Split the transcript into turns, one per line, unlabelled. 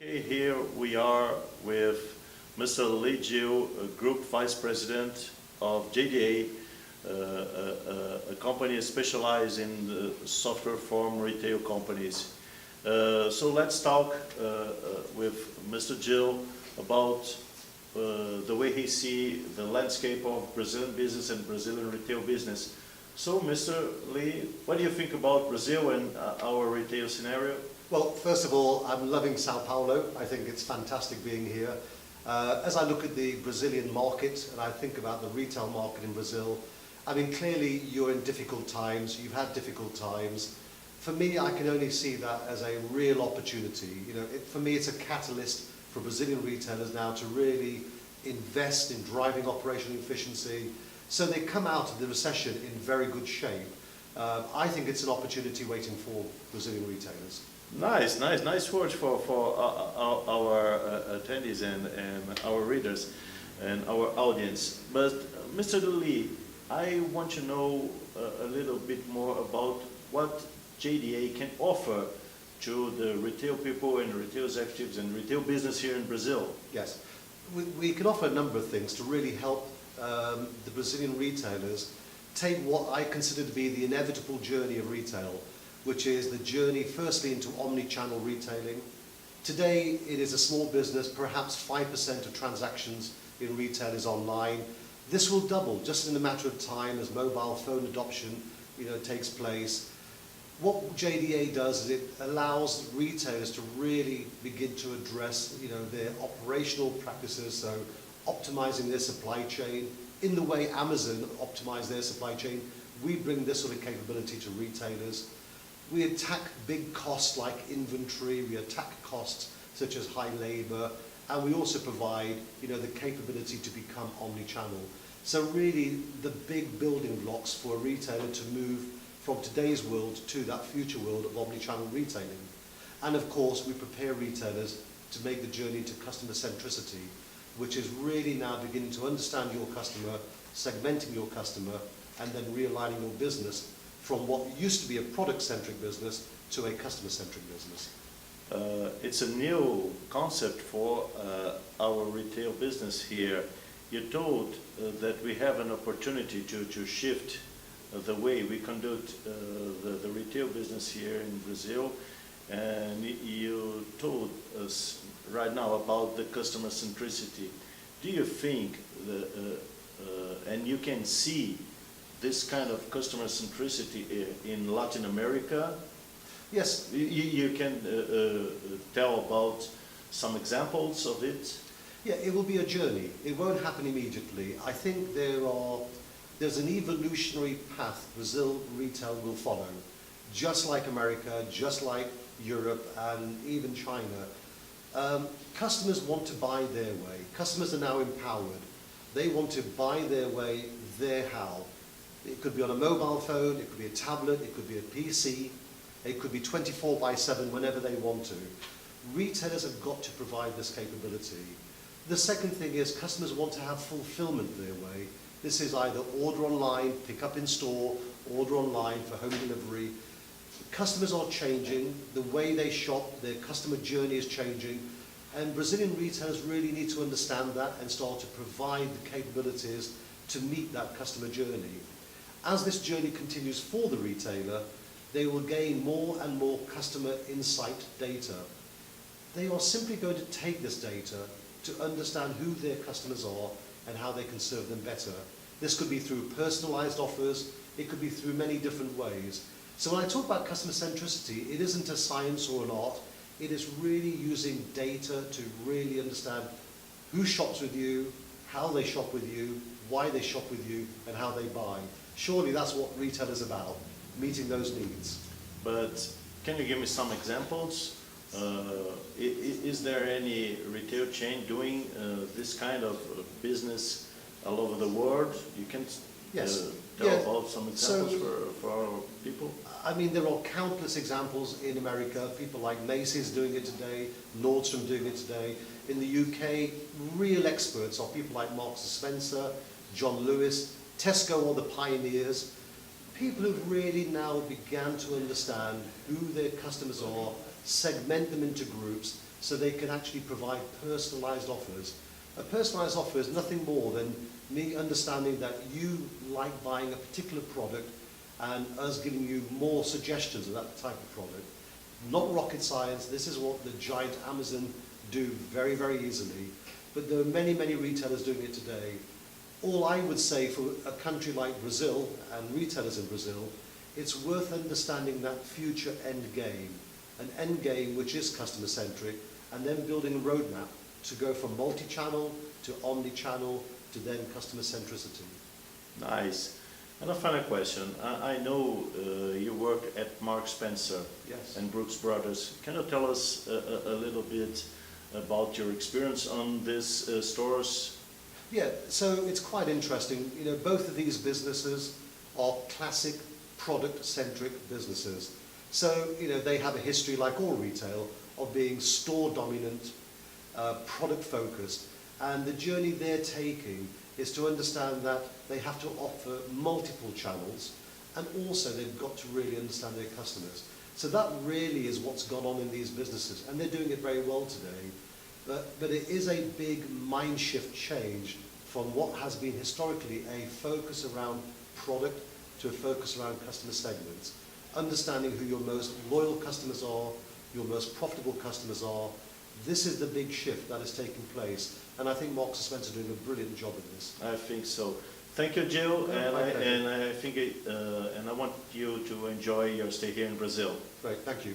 Okay, here we are with Mr. Gill, Group Vice-President of JDA, a company specialized in software for retail companies. So let's talk with Mr. Gill about the way he sees the landscape of Brazilian business and Brazilian retail business. So, Mr. Lee, what do you think about Brazil and our retail scenario?
Well, first of all, I'm loving Sao Paulo. I think it's fantastic being here. As I look at the Brazilian market and I think about the retail market in Brazil, I mean, clearly you're in difficult times, you've had difficult times. For me, I can only see that as a real opportunity. You know, for me, it's a catalyst for Brazilian retailers now to really invest in driving operational efficiency. So they come out of the recession in very good shape. I think it's an opportunity waiting for Brazilian retailers.
Nice words for our attendees and our readers and our audience. But Mr. Lee, I want to know a little bit more about what JDA can offer to the retail people and retail executives and retail business here in Brazil.
Yes, we can offer a number of things to really help the Brazilian retailers take what I consider to be the inevitable journey of retail, which is the journey firstly into omnichannel retailing. Today it is a small business, perhaps 5% of transactions in retail is online. This will double just in a matter of time as mobile phone adoption takes place. What JDA does is it allows retailers to really begin to address their operational practices, so optimizing their supply chain in the way Amazon optimize their supply chain. We bring this sort of capability to retailers. We attack big costs like inventory, we attack costs such as high labor, and we also provide the capability to become omnichannel. So really the big building blocks for a retailer to move from today's world to that future world of omnichannel retailing. And of course we prepare retailers to make the journey to customer centricity, which is really now beginning to understand your customer, segmenting your customer, and then realigning your business from what used to be a product-centric business to a customer-centric business.
It's a new concept for our retail business here. You told that we have an opportunity to shift the way we conduct the retail business here in Brazil, and you told us right now about the customer centricity. Do you think, and you can see this kind of customer centricity in Latin America?
Yes.
You can tell about some examples of it?
Yeah, it will be a journey. It won't happen immediately. I think there's an evolutionary path Brazil retail will follow, just like America, just like Europe, and even China. Customers want to buy their way. Customers are now empowered. They want to buy their way, their how. It could be on a mobile phone, it could be a tablet, it could be a PC, it could be 24/7 whenever they want to. Retailers have got to provide this capability. The second thing is customers want to have fulfillment their way. This is either order online, pick up in store, order online for home delivery. Customers are changing, the way they shop, their customer journey is changing, and Brazilian retailers really need to understand that and start to provide the capabilities to meet that customer journey. As this journey continues for the retailer, they will gain more and more customer insight data. They are simply going to take this data to understand who their customers are and how they can serve them better. This could be through personalized offers, it could be through many different ways. So when I talk about customer centricity, it isn't a science or an art, it is really using data to really understand who shops with you, how they shop with you, why they shop with you, and how they buy. Surely that's what retail is about, meeting those needs.
But can you give me some examples? Is there any retail chain doing this kind of business all over the world? You can tell about some examples for our people?
I mean, there are countless examples in America. People like Macy's doing it today, Nordstrom doing it today. In the UK, real experts are people like Marks & Spencer, John Lewis, Tesco are the pioneers. People who've really now began to understand who their customers are, segment them into groups, so they can actually provide personalized offers. A personalized offer is nothing more than me understanding that you like buying a particular product and us giving you more suggestions of that type of product. Not rocket science. This is what the giant Amazon do very, very easily. But there are many, many retailers doing it today. All I would say for a country like Brazil and retailers in Brazil, it's worth understanding that future end game, an end game which is customer-centric, and then building a roadmap to go from multi-channel to omni-channel to then customer centricity.
Nice. And a final question. I know you work at Mark Spencer
Yes.
and Brooks Brothers. Can you tell us a little bit about your experience on these stores?
Yeah, so it's quite interesting. You know, both of these businesses are classic product-centric businesses. So, you know, they have a history, like all retail, of being store-dominant, product-focused. And the journey they're taking is to understand that they have to offer multiple channels, and also they've got to really understand their customers. So that really is what's gone on in these businesses, and they're doing it very well today. But it is a big mind shift change from what has been historically a focus around product to a focus around customer segments. Understanding who your most loyal customers are, your most profitable customers are. This is the big shift that is taking place, and I think Marks and Spencer are doing a brilliant job in this.
I think so. Thank you, Gill,
Yeah,
and I think and I want you to enjoy your stay here in Brazil.
Great, thank you.